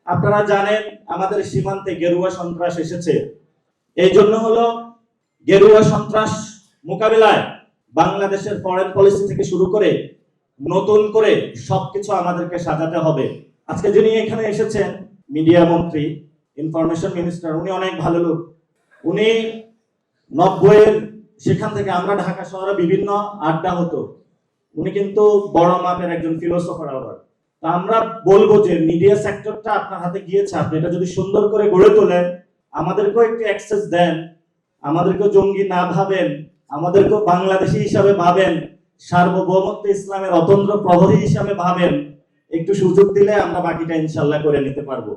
আপনারা জানেন আমাদের সীমান্তে গেরুয়া সন্ত্রাস এসেছে। এই জন্য হলো গেরুয়া সন্ত্রাস মোকাবিলায় বাংলাদেশের ফরেন পলিসি থেকে শুরু করে নতুন করে সবকিছু আমাদেরকে সাজাতে হবে। আজকে যিনি এখানে এসেছেন মিডিয়া মন্ত্রী, ইনফরমেশন মিনিস্টার, উনি অনেক ভালো লোক। উনি 90-এর সেখান থেকে আমরা ঢাকা শহরে বিভিন্ন আড্ডা হতো, উনি কিন্তু বড় মাপের একজন ফিলোসফার। আবার তা আমরা বলবো যে মিডিয়া সেক্টরটা আপনার হাতে গিয়েছে, আপনি এটা যদি সুন্দর করে গড়ে তোলেন, আমাদেরকেও একটু অ্যাক্সেস দেন, আমাদেরকেও জঙ্গি না ভাবেন, আমাদেরকেও বাংলাদেশী হিসাবে ভাবেন, সার্বভৌমত্ব ইসলামের অতন্ত্র প্রহরী হিসাবে ভাবেন, একটু সুযোগ দিলে আমরা বাকিটা ইনশাল্লাহ করে নিতে পারবো।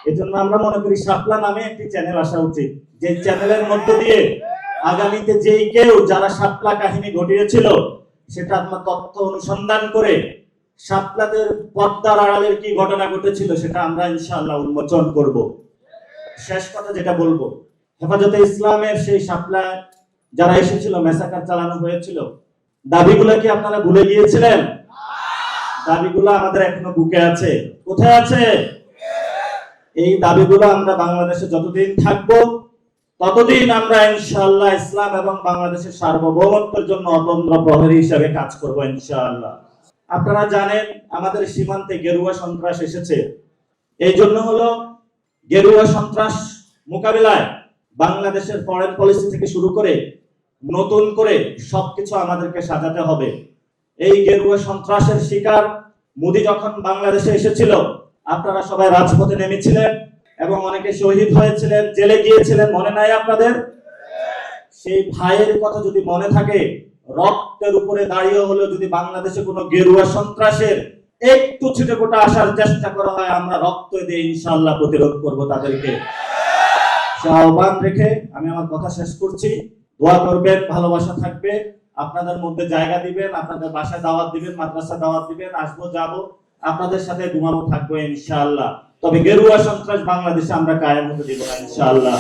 এজন্য আমরা মনে করি শাপলা নামে একটি চ্যানেল আসা উচিত, যে চ্যানেলের মধ্য দিয়ে আগামীতে যেই কেউ যারা শাপলা কাহিনী ঘটিয়েছিল সেটা আপনার তথ্য অনুসন্ধান করে শাপলাদের পর্দার আড়ালের কি ঘটনা ঘটেছিল সেটা আমরা ইনশাআল্লাহ উন্মোচন করব। শেষ কথা যেটা বলবো, হেফাজতে ইসলামের সেই শাপলা যারা এসেছিল, মেসাকার চালানো হয়েছিল, দাবিগুলো কি আপনারা ভুলে গিয়েছিলেন? দাবিগুলো আমাদের এখনো বুকে আছে। কোথায় আছে? এই দাবিগুলো আমরা বাংলাদেশে যতদিন থাকবো ততদিন আমরা ইনশাআল্লাহ ইসলাম এবং বাংলাদেশের সার্বভৌমত্বের জন্য অতন্ত্র প্রহরী হিসেবে কাজ করব ইনশাআল্লাহ। আপনারা জানেন আমাদের সীমান্তে গেরুয়া সন্ত্রাস এসেছে। এই জন্য হলো গেরুয়া সন্ত্রাস মোকাবিলায় বাংলাদেশের ফরেন পলিসি থেকে শুরু করে নতুন করে সবকিছু আমাদেরকে সাজাতে হবে। এই গেরুয়া সন্ত্রাসের শিকার মোদি যখন বাংলাদেশে এসেছিল, আপনারা সবাই রাজপথে নেমেছিলেন এবং অনেকে শহীদ হয়েছিলেন, জেলে গিয়েছিলেন, মনে নাই আপনাদের? সেই ভাইয়ের কথা যদি মনে থাকে, রক্তের উপরে দাঁড়িয়ে হলো যদি বাংলাদেশে কোনো গেরুয়া সন্ত্রাসের একটু ছিটেফোঁটা আসার চেষ্টা করা হয়, আমরা রক্ত দিয়ে ইনশাআল্লাহ প্রতিরোধ করব তাদেরকে। আহ্বান রেখে আমি আমার কথা শেষ করছি। দোয়া করবেন, ভালোবাসা থাকবে, আপনাদের মধ্যে জায়গা দিবেন, আপনাদের বাসায় দাওয়াত দিবেন, মাদ্রাসা দাওয়াত দিবেন, আসবো যাবো, আপনাদের সাথে ঘুমাবো, থাকবো ইনশাআল্লাহ। তবে গেরুয়া সন্ত্রাস বাংলাদেশে আমরা কায়েম হতে দেব না ইনশাআল্লাহ।